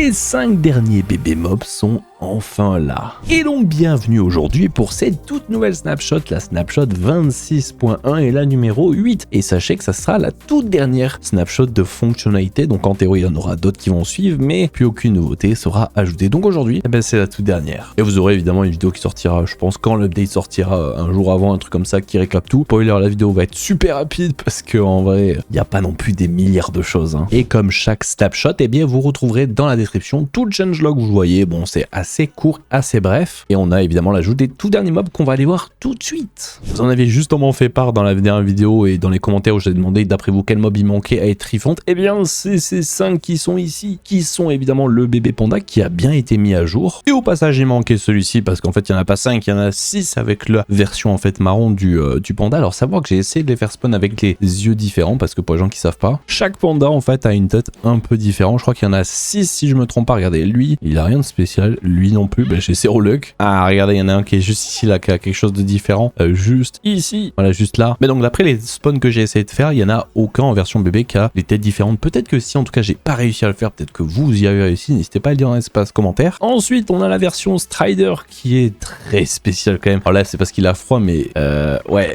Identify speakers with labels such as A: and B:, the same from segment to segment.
A: Les 5 derniers bébés mobs sont enfin là. Et donc bienvenue aujourd'hui pour cette toute nouvelle snapshot, la snapshot 26.1 et la numéro 8. Et sachez que ça sera la toute dernière snapshot de fonctionnalité, donc en théorie il y en aura d'autres qui vont suivre, mais plus aucune nouveauté sera ajoutée. Donc aujourd'hui, c'est la toute dernière. Et vous aurez évidemment une vidéo qui sortira, je pense, quand l'update sortira un jour avant, un truc comme ça qui récap tout. Spoiler, la vidéo va être super rapide parce qu'en vrai, il n'y a pas non plus des milliards de choses. Et comme chaque snapshot, vous retrouverez dans la description tout le changelog que vous voyez. Bon, c'est assez court, assez bref. Et on a évidemment l'ajout des tout derniers mobs qu'on va aller voir tout de suite. Vous en avez justement fait part dans la dernière vidéo et dans les commentaires où j'ai demandé d'après vous quel mob il manquait à être refont. C'est ces 5 qui sont ici, qui sont évidemment le bébé panda qui a bien été mis à jour. Et au passage, il manquait celui-ci parce qu'en fait, il n'y en a pas 5, il y en a 6 avec la version en fait marron du panda. Alors savoir que j'ai essayé de les faire spawn avec les yeux différents parce que pour les gens qui savent pas, chaque panda en fait a une tête un peu différente. Je crois qu'il y en a 6 si je me trompe pas. Regardez, lui, il a rien de spécial. Lui non plus, j'ai zéro luck. Ah, regardez, il y en a un qui est juste ici, là, qui a quelque chose de différent. Juste ici. Voilà, juste là. Mais donc, d'après les spawns que j'ai essayé de faire, il y en a aucun en version bébé qui a des têtes différentes. Peut-être que si, en tout cas, j'ai pas réussi à le faire, peut-être que vous y avez réussi. N'hésitez pas à le dire dans l'espace commentaire. Ensuite, on a la version Strider qui est très spéciale quand même. Alors là, c'est parce qu'il a froid, mais ouais,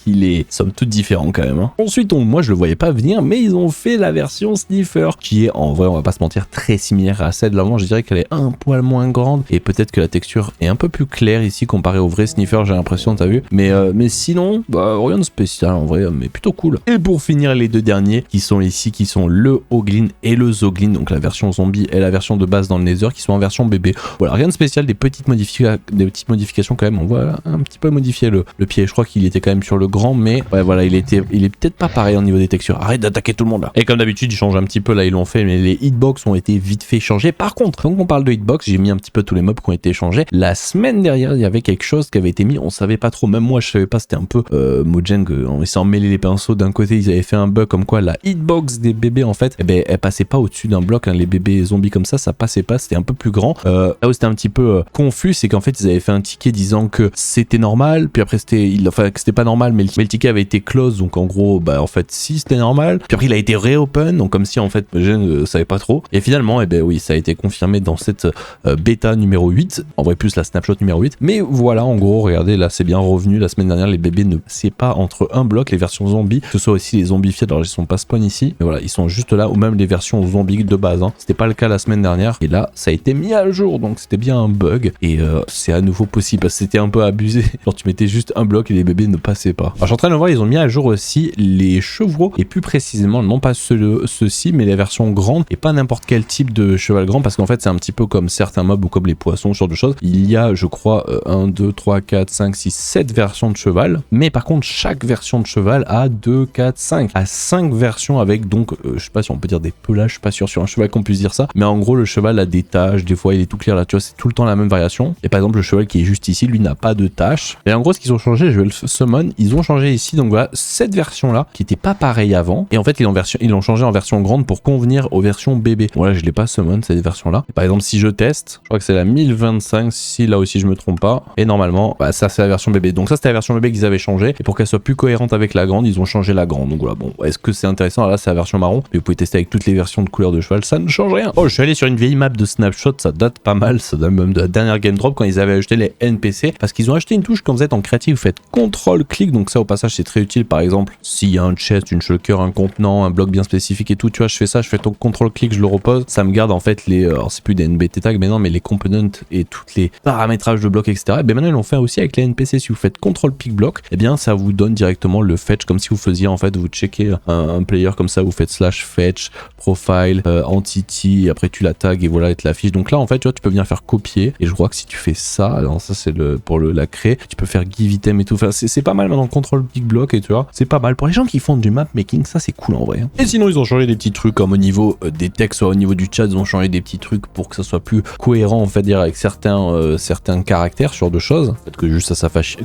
A: il est somme toute différent quand même. Ensuite, moi, je le voyais pas venir, mais ils ont fait la version Sniffer qui est, en vrai, on va pas se mentir, très similaire à celle de l'avant. Je dirais qu'elle est un poil moins grande et peut-être que la texture est un peu plus claire ici comparé au vrai Sniffer, j'ai l'impression, t'as vu. Mais sinon, rien de spécial en vrai, mais plutôt cool. Et pour finir, les deux derniers qui sont ici, qui sont le Hoglin et le Zoglin, donc la version zombie et la version de base dans le Nether, qui sont en version bébé. Voilà, rien de spécial, des petites modifications quand même. On voit un petit peu modifier le pied. Je crois qu'il était quand même sur le grand, mais ouais, voilà, il est peut-être pas pareil au niveau des textures. Arrête d'attaquer tout le monde là. Et comme d'habitude, ils changent un petit peu là, ils l'ont fait, mais les hitbox ont été vite fait changer. Par contre, donc on parle de hitbox, j'ai mis un petit peu tous les mobs qui ont été changés. La semaine dernière, il y avait quelque chose qui avait été mis, on savait pas trop, même moi je savais pas, c'était un peu Mojang, on s'est emmêlé les pinceaux. D'un côté, ils avaient fait un bug comme quoi la hitbox des bébés en fait, elle passait pas au-dessus d'un bloc, les bébés zombies comme ça passait pas, c'était un peu plus grand. Là où c'était un petit peu confus, c'est qu'en fait, ils avaient fait un ticket disant que c'était normal, puis après que c'était pas normal, mais le ticket avait été close, donc en gros, en fait, si c'était normal. Puis après, il a été reopen, donc comme si en fait, je ne savais pas trop. Et finalement, oui, ça a été confirmé dans cette bêta numéro 8, en vrai plus la snapshot numéro 8. Mais voilà, en gros, regardez, là, c'est bien revenu. La semaine dernière, les bébés ne passaient pas entre un bloc, les versions zombies, que ce soit aussi les zombifiés, alors ils sont pas spawn ici, mais voilà, ils sont juste là, ou même les versions zombies de base. C'était pas le cas la semaine dernière, et là, ça a été mis à jour, donc c'était bien un bug, et c'est à nouveau possible, parce que c'était un peu abusé. Genre, tu mettais juste un bloc et les bébés ne passaient pas. Alors, je suis en train de voir, ils ont mis à jour aussi les chevreaux, et plus précisément, non pas ceux-ci, mais les versions grandes, et pas n'importe quel type de cheval grand, parce qu'en fait, c'est un petit peu comme certains mobs ou comme les poissons, ce genre de choses. Il y a, je crois, 1, 2, 3, 4, 5, 6, 7 versions de cheval, mais par contre, chaque version de cheval a 2, 4, 5. À 5 versions avec donc, je sais pas si on peut dire des pelages, je suis pas sûr sur un cheval qu'on puisse dire ça, mais en gros, le cheval a des taches, des fois il est tout clair là, tu vois, c'est tout le temps la même variation. Et par exemple, le cheval qui est juste ici, lui n'a pas de taches. Et en gros, ce qu'ils ont changé, je vais le summon, ils ont changé ici, donc voilà, cette version-là, qui était pas pareille avant, et en fait, ils l'ont changé en version grande pour convenir aux versions bébé. Voilà, je l'ai pas summon, cette version-là. Par exemple, si je teste, je crois que c'est la 1025, si là aussi je me trompe pas, et normalement, ça c'est la version bébé. Donc ça, c'était la version bébé qu'ils avaient changé, et pour qu'elle soit plus cohérente avec la grande, ils ont changé la grande. Donc voilà, bon, est-ce que c'est intéressant? Alors là, c'est la version marron, mais vous pouvez tester avec toutes les versions de couleur de cheval, ça ne change rien. Oh, je suis allé sur une vieille map de snapshot, ça date pas mal, ça date même de la dernière game drop quand ils avaient ajouté les NPC, parce qu'ils ont acheté une touche quand vous êtes en créatif, vous faites CTRL-clic, donc ça au passage c'est très utile. Par exemple, s'il y a un chest, une shulker, un contenant, un bloc bien spécifique et tout, tu vois, je fais ça, je fais ton CTRL-clic, je le repose, ça me garde en fait alors c'est plus des NBT tags, mais non, mais les components et toutes les paramétrages de blocs, etc. Et bien maintenant ils l'ont fait aussi avec les NPC. Si vous faites CTRL-pick bloc, et bien ça vous donne directement le fetch, comme si vous faisiez en fait, vous checkez un player comme ça, vous faites /fetch, profile, entity, et après tu la tags et voilà, et te l'affiche. Donc là en fait, tu vois, tu peux venir faire copier, et je crois que si tu fais ça, alors ça c'est pour la créer, tu peux faire give item et tout. Enfin, c'est pas mal maintenant, CTRL-pick bloc, et tu vois, c'est pas mal pour les gens qui font du map making, ça c'est cool en vrai. Et sinon ils ont changé des petits trucs comme au niveau des textes, soit au niveau du chat, ils ont changé des petits trucs pour que ça soit plus cohérent cohérent, en fait, dire avec certains caractères sur deux choses. Peut-être que juste que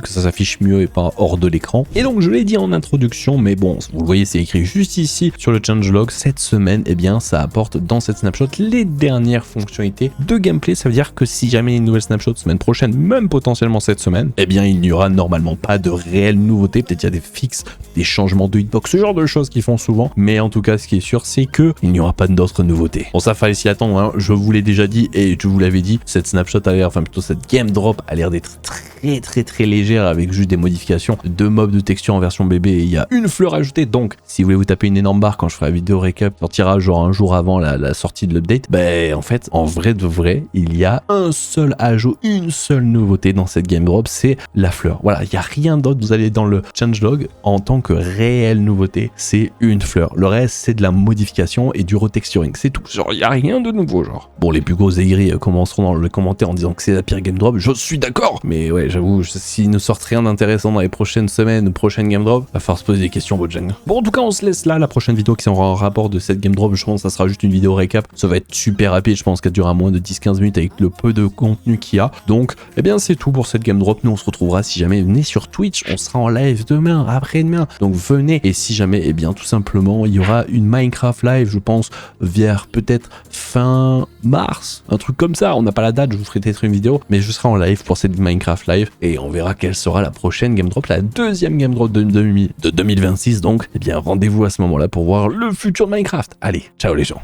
A: ça s'affiche mieux et pas hors de l'écran. Et donc je l'ai dit en introduction, mais bon, vous le voyez, c'est écrit juste ici sur le changelog. Cette semaine, eh bien, ça apporte dans cette snapshot les dernières fonctionnalités de gameplay. Ça veut dire que si jamais il y a une nouvelle snapshot semaine prochaine, même potentiellement cette semaine, eh bien, il n'y aura normalement pas de réelles nouveautés. Peut-être il y a des fixes, des changements de hitbox, ce genre de choses qu'ils font souvent. Mais en tout cas, ce qui est sûr, c'est que il n'y aura pas d'autres nouveautés. Bon, ça fallait s'y attendre, hein. Je vous l'ai déjà dit et je vous l'avais dit, cette snapshot a l'air, enfin plutôt cette game drop a l'air d'être très légère avec juste des modifications de mobs de texture en version bébé et il y a une fleur ajoutée. Donc, si vous voulez vous taper une énorme barre quand je ferai la vidéo récap, sortira genre un jour avant la sortie de l'update, ben en fait, en vrai de vrai, il y a un seul ajout, une seule nouveauté dans cette game drop, c'est la fleur. Voilà, il n'y a rien d'autre. Vous allez dans le changelog en tant que réelle nouveauté, c'est une fleur. Le reste, c'est de la modification et du retexturing. C'est tout. Genre, il n'y a rien de nouveau, genre. Bon, les plus gros aigris commenceront dans le commentaire en disant que c'est la pire game drop. Je suis d'accord. Mais ouais, j'avoue, s'ils ne sortent rien d'intéressant dans les prochaines semaines, prochaines game drop, va falloir se poser des questions, Bojang. Bon, en tout cas, on se laisse là. La prochaine vidéo qui sera en rapport de cette game drop, je pense que ça sera juste une vidéo récap. Ça va être super rapide. Je pense qu'elle durera moins de 10-15 minutes avec le peu de contenu qu'il y a. Donc, eh bien, c'est tout pour cette game drop. Nous, on se retrouvera si jamais venez sur Twitch. On sera en live demain, après-demain. Donc, venez. Et si jamais, eh bien, tout simplement, il y aura une Minecraft live, je pense, vers peut-être fin mars, un truc comme ça. On n'a pas la date, je vous ferai peut-être une vidéo, mais je serai en live pour cette Minecraft live et on verra quelle sera la prochaine game drop, la deuxième game drop de 2026. Donc, eh bien, rendez-vous à ce moment-là pour voir le futur de Minecraft. Allez, ciao les gens.